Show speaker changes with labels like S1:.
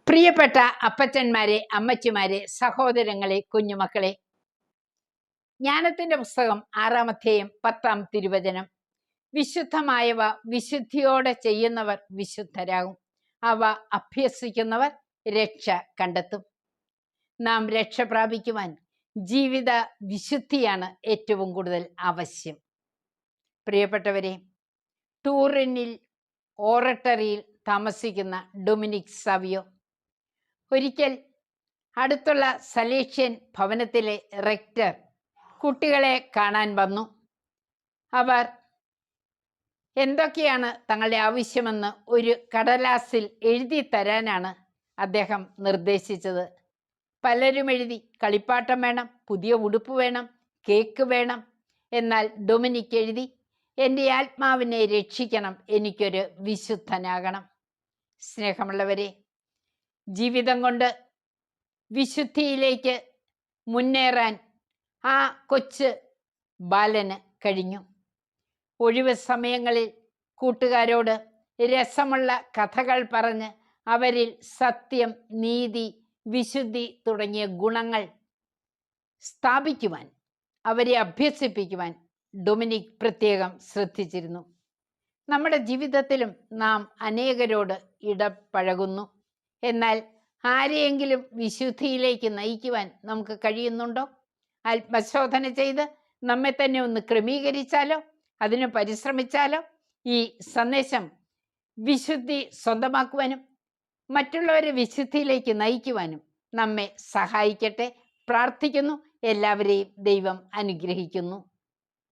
S1: പ്രിയപ്പെട്ട അപ്പച്ചന്മാരെ, അമ്മച്ചിമാരെ, സഹോദരങ്ങളെ, കുഞ്ഞുമക്കളെ, ജ്ഞാനത്തിന്റെ പുസ്തകം 6-ാം അധ്യായം 10-ാം തിരുവചനം. വിശുദ്ധമായവ വിശുദ്ധിയോടെ ചെയ്യുന്നവർ വിശുദ്ധരാകും, അവ അഭ്യസിക്കുന്നവർ രക്ഷ കണ്ടെത്തും. നാം രക്ഷ പ്രാപിക്കുവാൻ ജീവിത വിശുദ്ധിയാണ് ഏറ്റവും കൂടുതൽ ആവശ്യം. പ്രിയപ്പെട്ടവരെ, ടൂറിനിൽ ഓറട്ടറിയിൽ താമസിക്കുന്ന ഡൊമിനിക് സാവിയോ ഒരിക്കൽ അടുത്തുള്ള സലേഷ്യൻ ഭവനത്തിലെ റെക്ടർ കുട്ടികളെ കാണാൻ വന്നു. അവർ എന്തൊക്കെയാണ് തങ്ങളുടെ ആവശ്യമെന്ന് ഒരു കടലാസിൽ എഴുതി തരാനാണ് അദ്ദേഹം നിർദ്ദേശിച്ചത്. പലരും എഴുതി കളിപ്പാട്ടം വേണം, പുതിയ ഉടുപ്പ് വേണം, കേക്ക് വേണം. എന്നാൽ ഡൊമിനിക് എഴുതി, എൻ്റെ ആത്മാവിനെ രക്ഷിക്കണം, എനിക്കൊരു വിശുദ്ധനാകണം. സ്നേഹമുള്ളവരെ, ജീവിതം കൊണ്ട് വിശുദ്ധിയിലേക്ക് മുന്നേറാൻ ആ കൊച്ചു ബാലന് കഴിഞ്ഞു. ഒഴിവ് സമയങ്ങളിൽ കൂട്ടുകാരോട് രസമുള്ള കഥകൾ പറഞ്ഞ് അവരിൽ സത്യം, നീതി, വിശുദ്ധി തുടങ്ങിയ ഗുണങ്ങൾ സ്ഥാപിക്കുവാൻ, അവരെ അഭ്യസിപ്പിക്കുവാൻ ഡൊമിനിക് പ്രത്യേകം ശ്രദ്ധിച്ചിരുന്നു. നമ്മുടെ ജീവിതത്തിലും നാം അനേകരോട് ഇടപഴകുന്നു. എന്നാൽ ആരെയെങ്കിലും വിശുദ്ധിയിലേക്ക് നയിക്കുവാൻ നമുക്ക് കഴിയുന്നുണ്ടോ? ആത്മശോധന ചെയ്ത് നമ്മെ തന്നെ ഒന്ന് ക്രമീകരിച്ചാലോ, അതിന് പരിശ്രമിച്ചാലോ ഈ സന്ദേശം വിശുദ്ധി സ്വന്തമാക്കുവാനും മറ്റുള്ളവരെ വിശുദ്ധിയിലേക്ക് നയിക്കുവാനും നമ്മെ സഹായിക്കട്ടെ. പ്രാർത്ഥിക്കുന്നു. എല്ലാവരെയും ദൈവം അനുഗ്രഹിക്കുന്നു.